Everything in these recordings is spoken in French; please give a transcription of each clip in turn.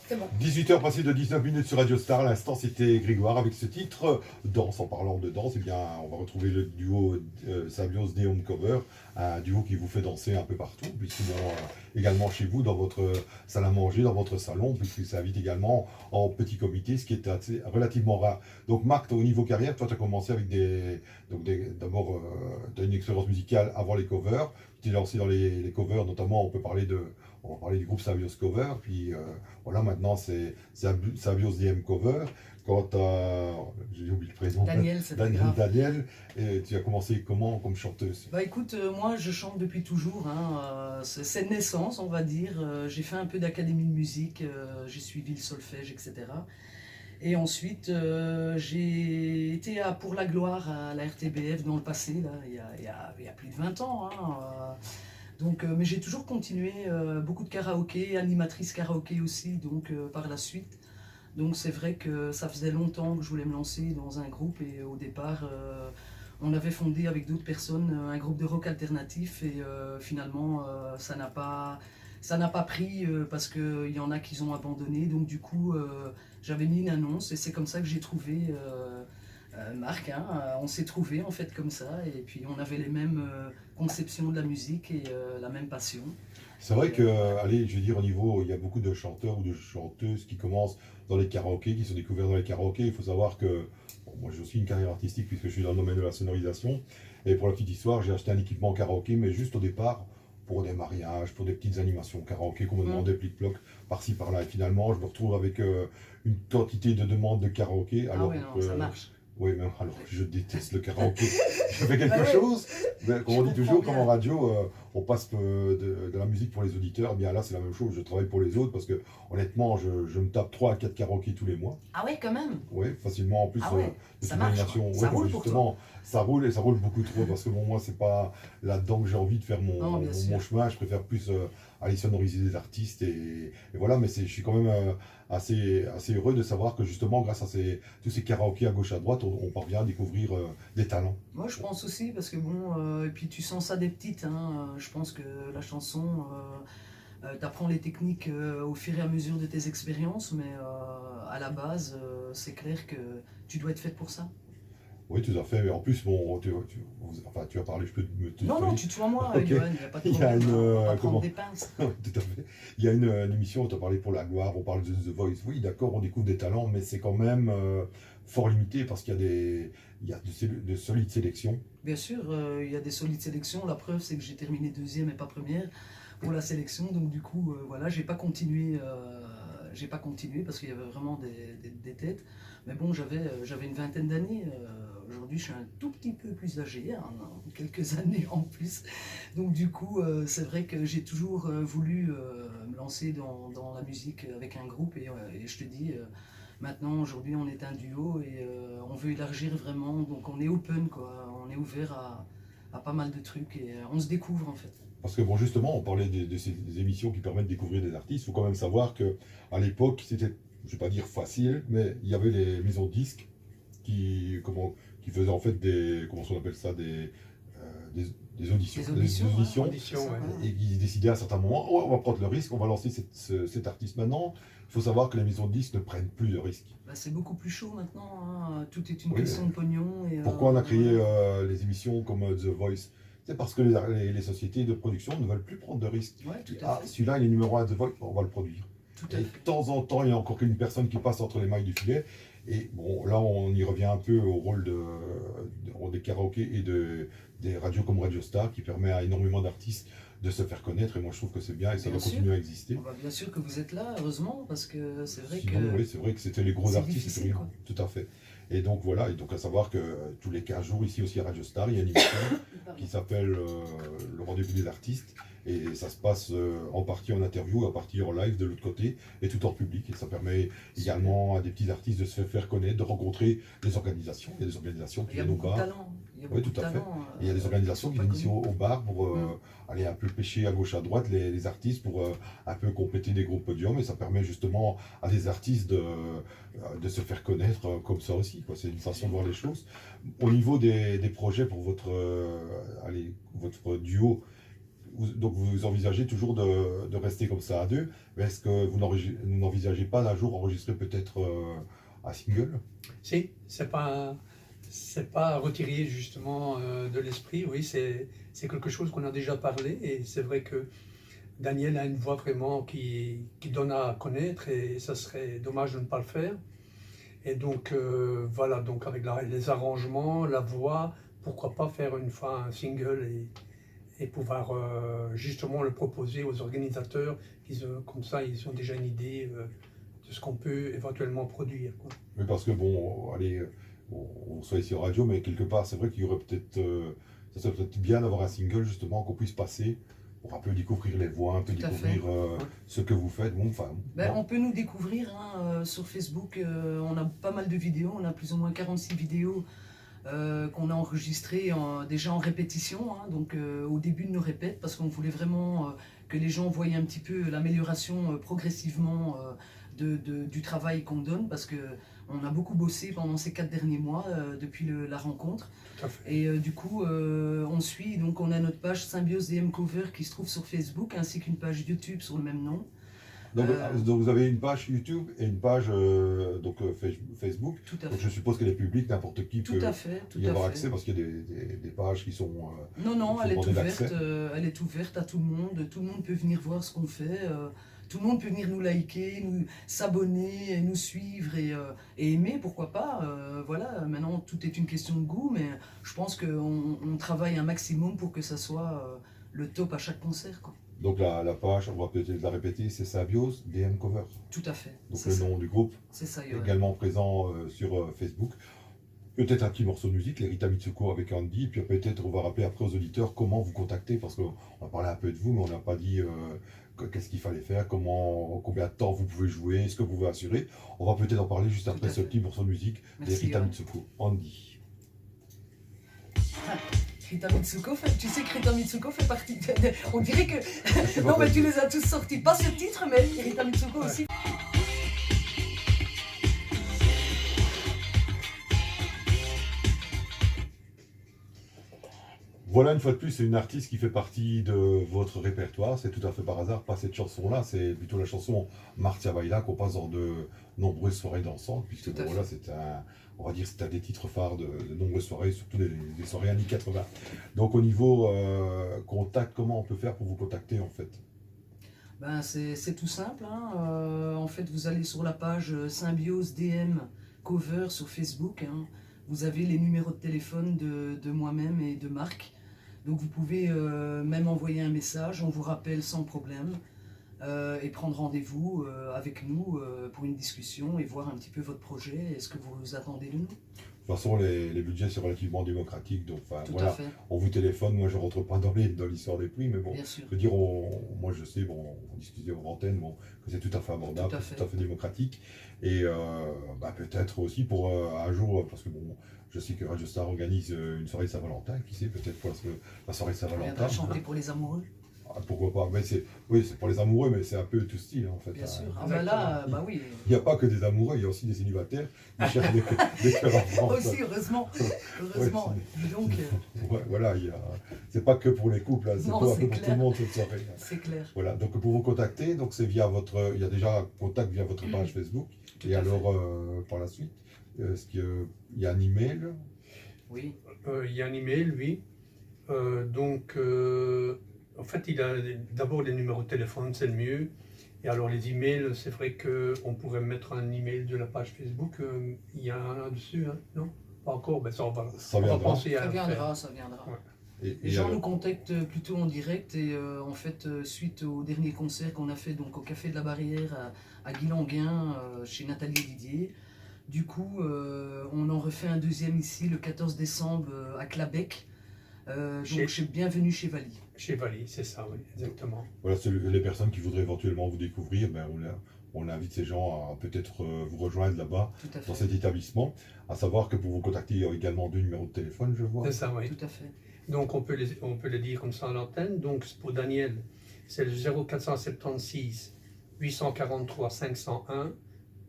C'est bon. 18h passées de 19 minutes sur Radio Star. À l'instant, c'était Grégoire avec ce titre Danse. En parlant de danse, eh bien, on va retrouver le duo Sabios Neon Cover, un duo qui vous fait danser un peu partout, puis sinon également chez vous, dans votre salle à manger, dans votre salon, puisqu'il s'invite également en petit comité, ce qui est relativement rare. Donc, Marc, au niveau carrière, toi, tu as commencé avec d'abord, tu as une expérience musicale avant les covers. Tu t'es lancé dans les covers, notamment, on va parler du groupe Sabios Cover, puis voilà, maintenant c'est Sabios DM Cover. Quand j'ai oublié le prénom, Daniel, c'est pas grave. Daniel, et tu as commencé comment comme chanteuse? Bah écoute, moi je chante depuis toujours, hein, c'est de naissance on va dire. J'ai fait un peu d'académie de musique, j'ai suivi le solfège, etc. Et ensuite j'ai été pour la gloire à la RTBF dans le passé, là, il y a plus de 20 ans. Hein, mais j'ai toujours continué, beaucoup de karaoké, animatrice karaoké aussi, donc par la suite. Donc c'est vrai que ça faisait longtemps que je voulais me lancer dans un groupe et au départ on avait fondé avec d'autres personnes un groupe de rock alternatif et finalement ça n'a pas pris parce qu'il y en a qui ont abandonné. Donc du coup j'avais mis une annonce et c'est comme ça que j'ai trouvé Marc, hein. On s'est trouvé en fait comme ça et puis on avait les mêmes conceptions de la musique et la même passion. C'est vrai que, allez, je veux dire, au niveau, il y a beaucoup de chanteurs ou de chanteuses qui commencent dans les karaokés, qui sont découverts dans les karaokés. Il faut savoir que, bon, moi j'ai aussi une carrière artistique puisque je suis dans le domaine de la sonorisation. Et pour la petite histoire, j'ai acheté un équipement karaoké, mais juste au départ, pour des mariages, pour des petites animations karaoké qu'on me demandait plic-ploc par-ci par-là. Et finalement, je me retrouve avec une quantité de demandes de karaoké. Ah Alors, oui, non, ça marche. oui, mais alors je déteste le karaoké. Je fais quelque Bah ouais, chose, mais comme je on dit comprends toujours, comme en bien. radio, on passe de la musique pour les auditeurs. Eh bien là, c'est la même chose. Je travaille pour les autres parce que honnêtement, je me tape 3 à 4 karaokés tous les mois. Ah ouais, quand même. Oui, facilement. En plus, Ah ouais, de ça toute marche, quoi. animation. Ça Ouais, roule pour toi. justement, ça roule et ça roule beaucoup trop parce que bon, moi, c'est pas là-dedans que j'ai envie de faire Non, bien mon sûr. chemin. Je préfère plus aller sonoriser des artistes et voilà. Mais je suis quand même assez heureux de savoir que justement, grâce à tous ces karaokés à gauche à droite, on parvient à découvrir des talents. Moi, je pense aussi, parce que bon, et puis tu sens ça des petites, hein, je pense que la chanson, t'apprends les techniques au fur et à mesure de tes expériences, mais à la base, c'est clair que tu dois être faite pour ça. Oui, tout à fait. Mais en plus, bon, enfin, tu as parlé, je peux me Non, non, tutoyer. tu te vois moi, Ok. Johan, il n'y a pas de Il y a problème, une. hein, on va pas prendre Comment? des pinces. Oui, tout à fait. Il y a une émission où tu as parlé pour la gloire, on parle de The Voice. Oui, d'accord, on découvre des talents, mais c'est quand même fort limité parce qu'il y a de solides sélections. Bien sûr, il y a des solides sélections, la preuve c'est que j'ai terminé deuxième et pas première pour la sélection, donc du coup, voilà, j'ai pas continué parce qu'il y avait vraiment des têtes. Mais bon, j'avais une vingtaine d'années. Aujourd'hui, je suis un tout petit peu plus âgé, hein, quelques années en plus. Donc du coup, c'est vrai que j'ai toujours voulu me lancer dans la musique avec un groupe et je te dis, maintenant, aujourd'hui, on est un duo et on veut élargir vraiment. Donc on est open, quoi. On est ouvert à pas mal de trucs et on se découvre en fait. Parce que bon, justement, on parlait de ces des émissions qui permettent de découvrir des artistes. Il faut quand même savoir que à l'époque, c'était, je vais pas dire facile, mais il y avait les maisons de disques qui faisaient en fait comment on appelle ça, des auditions. Des auditions, Des hein, auditions c'est ça, ouais. et qui décidaient à un certain moment, oh, on va prendre le risque, on va lancer cet artiste maintenant. Il faut savoir que les maisons de disques ne prennent plus de risques. Bah, c'est beaucoup plus chaud maintenant, hein. Tout est une Oui, question de pognon. Et, pourquoi on a créé voilà. les émissions comme The Voice? C'est parce que les sociétés de production ne veulent plus prendre de risques. Ouais, tout à Ah, fait. celui-là, il est numéro 1 de The Voice, on va le produire. Tout Et à de fait. temps en temps, il y a encore une personne qui passe entre les mailles du filet. Et bon, là, on y revient un peu au rôle des karaokés et des radios comme Radio Star qui permet à énormément d'artistes de se faire connaître. Et moi, je trouve que c'est bien et ça Bien doit sûr. continuer à exister. Bah, bien sûr que vous êtes là, heureusement, parce que c'est vrai Sinon, que oui, c'est vrai que c'était les gros c'est artistes, c'était difficile, rien. quoi. Tout à fait. Et donc voilà, et donc à savoir que tous les 15 jours, ici aussi à Radio Star, il y a une émission qui s'appelle Le Rendez-vous des artistes. Et ça se passe en partie en interview, en partie en live de l'autre côté, et tout hors public. Et ça permet Super. également à des petits artistes de se faire connaître, de rencontrer des organisations. Il y a des organisations qui Il y a viennent au beaucoup de bar. talent. Il y a Oui, beaucoup tout de à fait. talent. Et il y a des organisations qui pas viennent ici connus. au bar pour Mm. aller un peu pêcher à gauche à droite les artistes, pour un peu compléter des groupes podiums. Et ça permet justement à des artistes de se faire connaître comme ça aussi, quoi. C'est une façon de voir les choses. Au niveau des projets pour votre duo, donc vous envisagez toujours de rester comme ça à deux, mais est-ce que vous n'envisagez pas d'un jour enregistrer peut-être un single? Si, c'est pas à retirer justement de l'esprit, oui, c'est quelque chose qu'on a déjà parlé, et c'est vrai que Daniel a une voix vraiment qui donne à connaître, et ça serait dommage de ne pas le faire. Et donc voilà, donc avec les arrangements, la voix, pourquoi pas faire une fois un single et pouvoir justement le proposer aux organisateurs, comme ça ils ont déjà une idée de ce qu'on peut éventuellement produire, quoi. Oui, parce que bon, allez, on soit ici en radio, mais quelque part, c'est vrai qu'il y aurait peut-être, ça serait peut-être bien d'avoir un single justement qu'on puisse passer pour un peu découvrir les voix, un peu Tout à découvrir ce que vous faites. Bon, enfin, Ben, bon. on peut nous découvrir hein, sur Facebook, on a pas mal de vidéos, on a plus ou moins 46 vidéos qu'on a enregistrées déjà en répétition, hein, donc au début de nos répètes, parce qu'on voulait vraiment que les gens voient un petit peu l'amélioration progressivement du travail qu'on donne, parce qu'on a beaucoup bossé pendant ces 4 derniers mois depuis la rencontre. Tout à fait. Et du coup, on suit, donc on a notre page Symbiose DM Cover qui se trouve sur Facebook, ainsi qu'une page YouTube sur le même nom. Donc vous avez une page YouTube et une page Facebook. Tout à Donc fait. je suppose qu'elle est publique, n'importe qui peut Tout à fait, tout y à avoir fait. accès, parce qu'il y a des pages qui sont... Non, non, il faut demander elle est ouverte à tout le monde peut venir voir ce qu'on fait, tout le monde peut venir nous liker, s'abonner, nous suivre et aimer, pourquoi pas. Voilà, maintenant tout est une question de goût, mais je pense qu'on travaille un maximum pour que ça soit le top à chaque concert, quoi. Donc la page, on va peut-être la répéter, c'est Symbiose DM Cover. Tout à fait. Donc C'est le ça. nom du groupe, C'est ça, Yoann. également présent sur Facebook. Peut-être un petit morceau de musique, les Rita Mitsuko avec Andy, et puis peut-être on va rappeler après aux auditeurs comment vous contacter, parce qu'on a parlé un peu de vous, mais on n'a pas dit qu'est-ce qu'il fallait faire, combien de temps vous pouvez jouer, ce que vous pouvez assurer. On va peut-être en parler juste après à ce fait. petit morceau de musique des Merci, Rita Yoann. Mitsuko, Andy. Rita Mitsuko, tu sais que Rita Mitsuko fait partie on dirait que... Non, mais tu les as tous sortis. Pas ce titre, mais Rita Mitsuko Ouais. aussi. Voilà, une fois de plus, c'est une artiste qui fait partie de votre répertoire. C'est tout à fait par hasard, pas cette chanson-là, c'est plutôt la chanson Marcia Baila qu'on passe dans de nombreuses soirées dansantes, puisque Tout à bon, voilà, on va dire, c'est un des titres phares de nombreuses soirées, surtout des soirées années 80. Donc au niveau contact, comment on peut faire pour vous contacter en fait? Ben, c'est tout simple, hein. En fait, vous allez sur la page Symbiose DM Cover sur Facebook, hein. Vous avez les numéros de téléphone de moi-même et de Marc. Donc vous pouvez même envoyer un message, on vous rappelle sans problème, et prendre rendez-vous avec nous pour une discussion et voir un petit peu votre projet et ce que vous attendez de nous. De toute façon, les budgets, c'est relativement démocratique, donc enfin, Tout à voilà, fait, on vous téléphone, moi je rentre pas dans l'histoire des prix, mais bon, bien sûr. je veux dire, moi je sais, bon, on discutait en antenne, bon, que c'est tout à fait abordable, Tout à fait. tout à fait démocratique, et peut-être aussi pour un jour, parce que bon, je sais que Radio Star organise une soirée Saint-Valentin, qui sait, peut-être pour la soirée On Saint-Valentin. viendra chanter pour les amoureux, Ah, pourquoi pas, mais oui, c'est pour les amoureux, mais c'est un peu tout style, en fait. bien hein. sûr. Ah ben là, bah oui. Il n'y a pas que des amoureux, il y a aussi des célibataires qui cherchent des cœurs à vendre. Aussi, heureusement. Heureusement. Dis donc, Ouais, voilà, c'est pas que pour les couples, hein, c'est Non, pour, un c'est peu pour tout clair. le monde cette soirée. Hein. c'est clair. Voilà, donc pour vous contacter, donc c'est via il y a déjà un contact via votre page Facebook, Tout et à alors par la suite, est-ce qu'il y a un email? Oui. Il y a un email, oui. En fait, il a d'abord les numéros de téléphone, c'est le mieux. Et alors les emails, c'est vrai qu'on pourrait mettre un email de la page Facebook. Il y a un dessus, hein, non? Pas encore, ben ça on va viendra. penser à Ça le faire. viendra, ça viendra. Ouais. Et Les gens alors- nous contactent plutôt en direct et en fait, suite au dernier concert qu'on a fait donc, au Café de la Barrière à Guilanguin, chez Nathalie et Didier, du coup, on en refait un deuxième ici le 14 décembre à Clabec, donc bienvenue chez Vali. Chez Vali, c'est ça, oui, exactement. Voilà, les personnes qui voudraient éventuellement vous découvrir, ben, on invite ces gens à peut-être vous rejoindre là-bas, Tout à dans fait. cet établissement. À savoir que pour vous contacter, il y a également 2 numéros de téléphone, je vois. C'est ça, oui. Tout à fait. Donc on peut les dire comme ça à l'antenne. Donc pour Daniel, c'est le 0476 843 501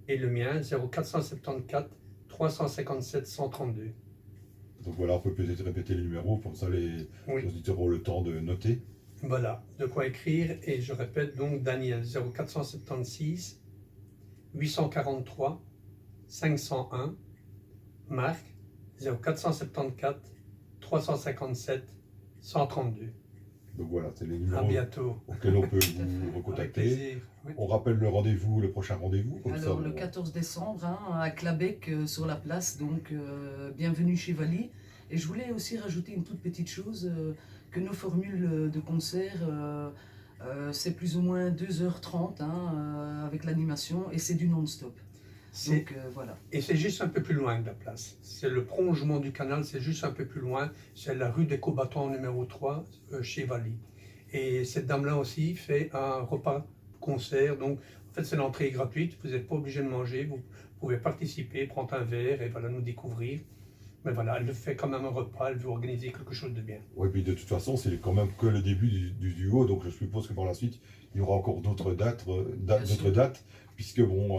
et le mien 0474 357 132. Donc voilà, on peut peut-être répéter les numéros, comme ça les Oui. auditeurs ont le temps de noter. Voilà, de quoi écrire. Et je répète donc Daniel 0476 843 501, Marc 0474 357 132. Donc voilà, c'est les À numéros bientôt. auxquels on peut vous Avec recontacter. plaisir. Oui. On rappelle le rendez-vous, le prochain rendez-vous. Comme Alors ça, le 14 décembre hein, à Clabec sur la place, donc bienvenue chez Vali. Et je voulais aussi rajouter une toute petite chose, que nos formules de concert, c'est plus ou moins 2h30 hein, avec l'animation et c'est du non-stop. C'est- Donc voilà. Et c'est juste un peu plus loin de la place. C'est le prolongement du canal, c'est juste un peu plus loin. C'est la rue des Combattants numéro 3 chez Vali. Et cette dame-là aussi fait un repas concert. Donc en fait c'est l'entrée est gratuite, vous n'êtes pas obligé de manger, vous pouvez participer, prendre un verre et voilà, nous découvrir. Mais voilà, elle fait quand même un repas, elle veut organiser quelque chose de bien. ouais, puis de toute façon, c'est quand même que le début du duo, donc je suppose que par la suite, il y aura encore d'autres dates, puisque bon,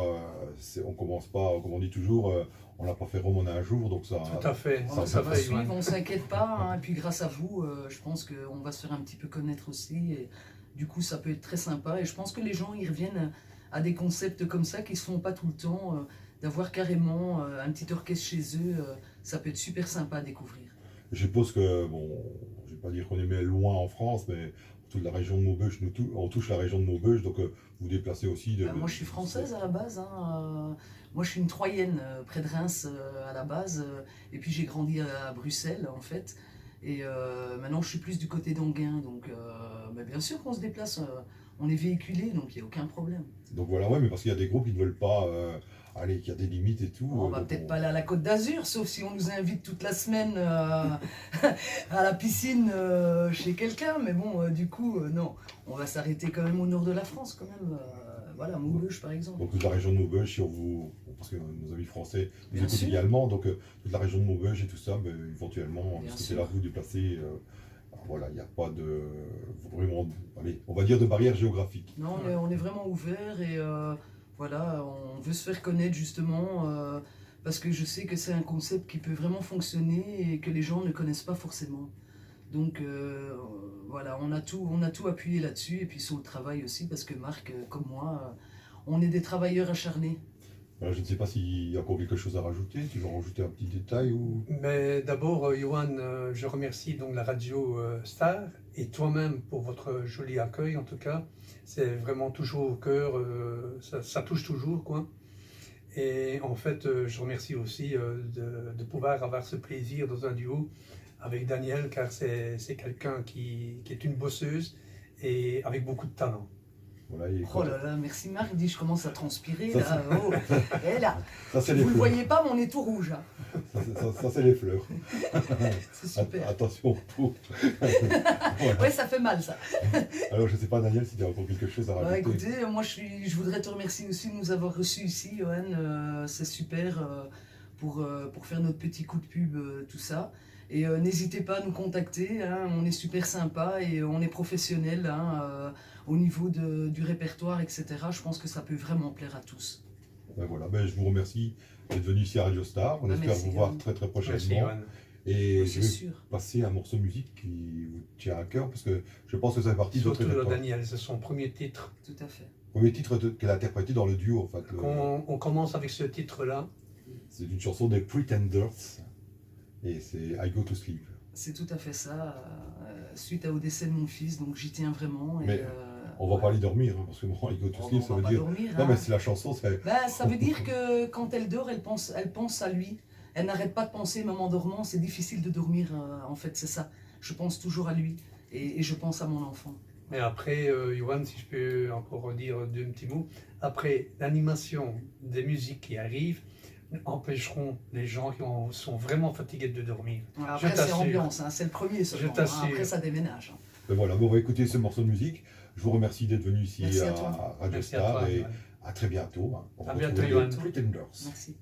on commence pas, comme on dit toujours, on n'a pas fait Rome en un jour, donc ça. Tout à fait, On, ça tout ça à va fait, suivre, Johan. on ne s'inquiète pas. Hein, et puis grâce à vous, je pense qu'on va se faire un petit peu connaître aussi. Et du coup, ça peut être très sympa. Et je pense que les gens, ils reviennent à des concepts comme ça qui ne se font pas tout le temps. D'avoir carrément un petit orchestre chez eux, ça peut être super sympa à découvrir. Je suppose que, bon, je vais pas dire qu'on est mais loin en France, mais toute la région de Maubeuge, on touche la région de Maubeuge, donc vous déplacez aussi de. Moi, je suis française à la base. Hein, moi, je suis une Troyenne, près de Reims à la base. Et puis, j'ai grandi à Bruxelles, en fait. Et maintenant, je suis plus du côté d'Anguin. Donc, mais bien sûr qu'on se déplace. On est véhiculé, donc il n'y a aucun problème. Donc voilà, ouais, mais parce qu'il y a des groupes qui ne veulent pas aller, qu'il y a des limites et tout. On va donc peut-être pas aller à la Côte d'Azur, sauf si on nous invite toute la semaine à la piscine chez quelqu'un. Mais bon, du coup, non. On va s'arrêter quand même au nord de la France, quand même. Voilà, Maubeuge, par exemple. Donc toute la région de Maubeuge, si on vous, parce que nos amis français nous Bien écoutent sûr. également, donc toute la région de Maubeuge et tout ça, ben, éventuellement, Bien de ce côté-là, sûr. vous déplacez. Voilà, il n'y a pas de vraiment, allez, on va dire de barrière géographique. Non, on est vraiment ouvert et voilà, on veut se faire connaître justement parce que je sais que c'est un concept qui peut vraiment fonctionner et que les gens ne connaissent pas forcément. Donc voilà, on a tout appuyé là-dessus et puis sur le travail aussi parce que Marc, comme moi, on est des travailleurs acharnés. Voilà, je ne sais pas s'il y a encore quelque chose à rajouter. Tu veux rajouter un petit détail ou... Mais d'abord, Johan, je remercie donc la radio Star et toi-même pour votre joli accueil en tout cas. C'est vraiment toujours au cœur, ça touche toujours quoi. Et en fait, je remercie aussi de pouvoir avoir ce plaisir dans un duo avec Daniel car c'est quelqu'un qui est une bosseuse et avec beaucoup de talent. Voilà, et Oh là là, merci Marc, dit je commence à transpirer Ça, là. Oh. Et là, ça c'est les vous ne le fleurs. voyez pas, mais on est tout rouge. Hein. Ça, c'est les fleurs. C'est super. Attention pour. Voilà. Ouais, ça fait mal ça. Alors je ne sais pas Daniel si tu as encore quelque chose à rajouter. Bah, écoutez, moi je voudrais te remercier aussi de nous avoir reçus ici, Johan. C'est super pour faire notre petit coup de pub, tout ça. Et n'hésitez pas à nous contacter, hein, on est super sympa et on est professionnels hein, au niveau du répertoire, etc. Je pense que ça peut vraiment plaire à tous. Ben voilà, ben, je vous remercie d'être venu ici à Radio Star. On Ben, espère merci, vous voir Johan. très très Merci prochainement. Johan. Et je C'est vais sûr. passer un morceau de musique qui vous tient à cœur parce que je pense que ça fait partie de votre Surtout répertoire. Daniel, c'est son premier titre. Tout à fait. Premier titre qu'elle a interprété dans le duo en fait. On commence avec ce titre-là. C'est une chanson des Pretenders et c'est I Go to Sleep. C'est tout à fait ça. Suite au décès de mon fils, donc j'y tiens vraiment. Et, Mais on va ouais. pas aller dormir hein, parce que bon, I Go to On Sleep ça va veut pas dire. dormir, Non hein. mais c'est la chanson, c'est. Ben, ça veut dire que quand elle dort, elle pense à lui. Elle n'arrête pas de penser, même en dormant, c'est difficile de dormir, en fait, c'est ça. Je pense toujours à lui et je pense à mon enfant. Mais après, Johan, si je peux encore redire deux petits mots, après l'animation des musiques qui arrivent empêcheront les gens qui sont vraiment fatigués de dormir. Après, c'est t'assure. ambiance, hein, c'est le premier seulement. t'assure. Après, ça déménage. Hein. Ben voilà, bon, on va écouter ce morceau de musique. Je vous remercie d'être venu ici Merci à à toi. Radio Merci à Star toi, et Johan. à très bientôt. Hein, pour À retrouver bientôt, les Johan. Pretenders. Merci.